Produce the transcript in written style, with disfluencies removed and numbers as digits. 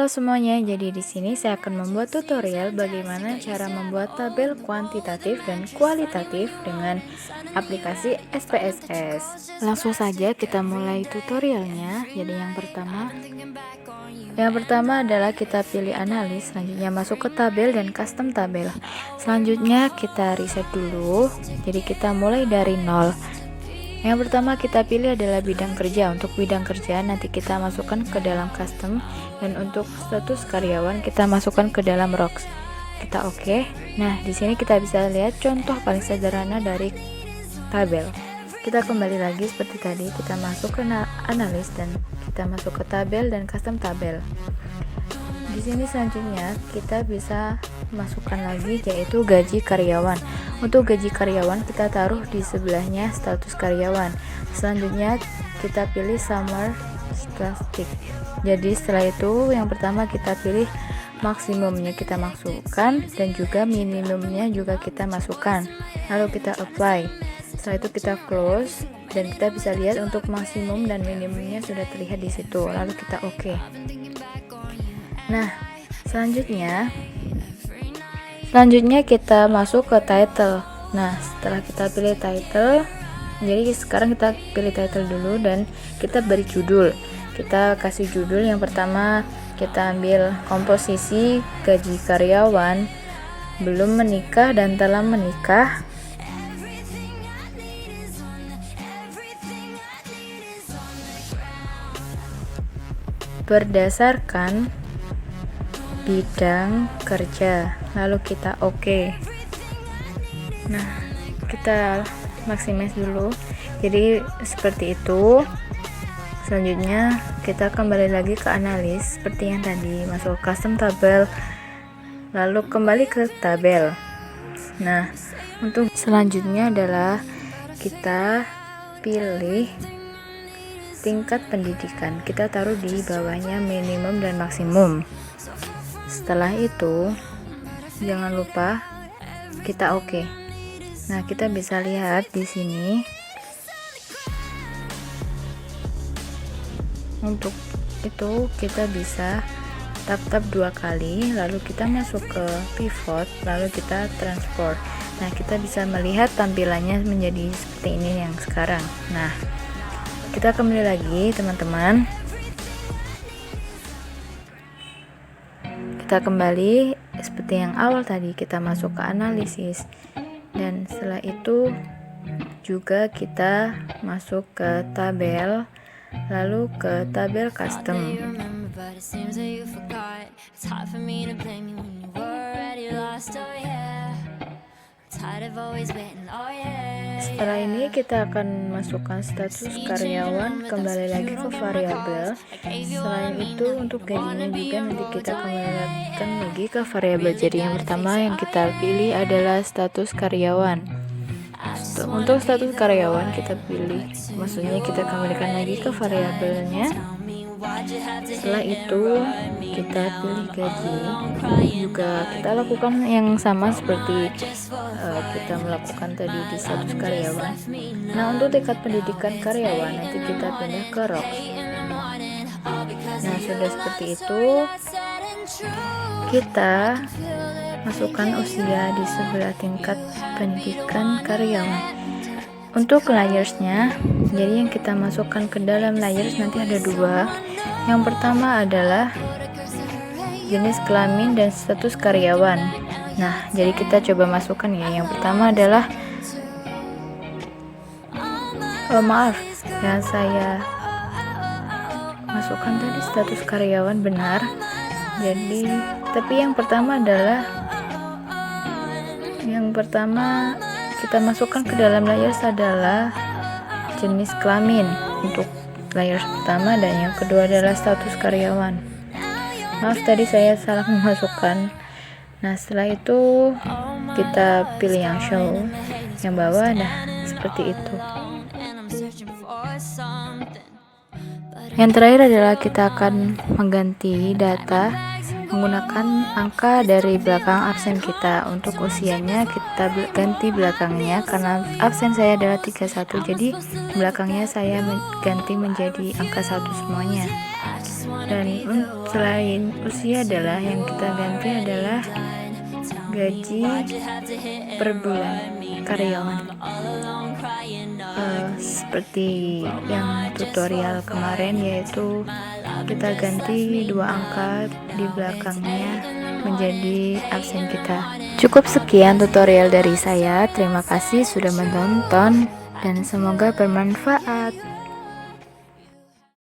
Halo semuanya, jadi di sini saya akan membuat tutorial bagaimana cara membuat tabel kuantitatif dan kualitatif dengan aplikasi SPSS. Langsung saja kita mulai tutorialnya. Jadi yang pertama adalah kita pilih analis, selanjutnya masuk ke tabel dan custom tabel. Selanjutnya kita reset dulu. Jadi kita mulai dari nol. Yang pertama kita pilih adalah bidang kerja. Untuk bidang kerja nanti kita masukkan ke dalam custom, dan untuk status karyawan kita masukkan ke dalam rows. Kita oke. Nah, di sini kita bisa lihat contoh paling sederhana dari tabel. Kita kembali lagi seperti tadi, kita masuk ke analis dan kita masuk ke tabel dan custom tabel. Di sini selanjutnya kita bisa masukkan lagi yaitu gaji karyawan. Untuk gaji karyawan kita taruh di sebelahnya status karyawan. Selanjutnya kita pilih summer statistik. Jadi setelah itu yang pertama kita pilih maksimumnya kita masukkan dan juga minimumnya juga kita masukkan. Lalu kita apply. Setelah itu kita close dan kita bisa lihat untuk maksimum dan minimumnya sudah terlihat di situ. Lalu kita oke. Nah, selanjutnya kita masuk ke title. Nah, setelah kita pilih title, jadi sekarang kita pilih title dulu dan kita beri judul. Kita kasih judul yang pertama, kita ambil komposisi gaji karyawan belum menikah dan telah menikah. Berdasarkan bidang kerja, lalu kita oke. Nah, kita maximize dulu, jadi seperti itu. Selanjutnya kita kembali lagi ke analis seperti yang tadi, masuk custom tabel lalu kembali ke tabel. Nah, untuk selanjutnya adalah kita pilih tingkat pendidikan, kita taruh di bawahnya minimum dan maksimum. Setelah itu jangan lupa kita oke. Nah, kita bisa lihat di sini untuk itu kita bisa tap 2 kali, lalu kita masuk ke pivot, lalu kita transport. Nah, kita bisa melihat tampilannya menjadi seperti ini yang sekarang. Nah, kita kembali lagi teman-teman, kita kembali seperti yang awal tadi, kita masuk ke analisis dan setelah itu juga kita masuk ke tabel lalu ke tabel custom. Setelah ini kita akan masukkan status karyawan, kembali lagi ke variabel. Selain itu untuk gajinya juga nanti kita kembalikan lagi ke variabel. Jadi yang pertama yang kita pilih adalah status karyawan. Untuk status karyawan kita pilih, maksudnya kita kembalikan lagi ke variabelnya. Setelah itu kita pilih gaji, juga kita lakukan yang sama seperti kita melakukan tadi di status karyawan. Nah, untuk tingkat pendidikan karyawan nanti kita pindah ke rows. Nah, sudah seperti itu, kita masukkan usia di sebelah tingkat pendidikan karyawan. Untuk layersnya, jadi yang kita masukkan ke dalam layers nanti ada 2. Yang pertama adalah jenis kelamin dan status karyawan. Nah, jadi kita coba masukkan ya. Yang pertama adalah maaf yang saya masukkan tadi status karyawan benar. Jadi tapi yang pertama kita masukkan ke dalam layers adalah jenis kelamin untuk layers pertama, dan yang kedua adalah status karyawan. Maaf tadi saya salah memasukkan. Nah, setelah itu kita pilih yang show yang bawah. Nah, seperti itu. Yang terakhir adalah kita akan mengganti data menggunakan angka dari belakang absen kita. Untuk usianya kita ganti belakangnya, karena absen saya adalah 31, jadi belakangnya saya ganti menjadi angka 1 semuanya. Dan selain usia adalah yang kita ganti adalah gaji per bulan karyawan. Seperti yang tutorial kemarin, yaitu kita ganti 2 angka di belakangnya menjadi absen kita. Cukup sekian tutorial dari saya. Terima kasih sudah menonton dan semoga bermanfaat.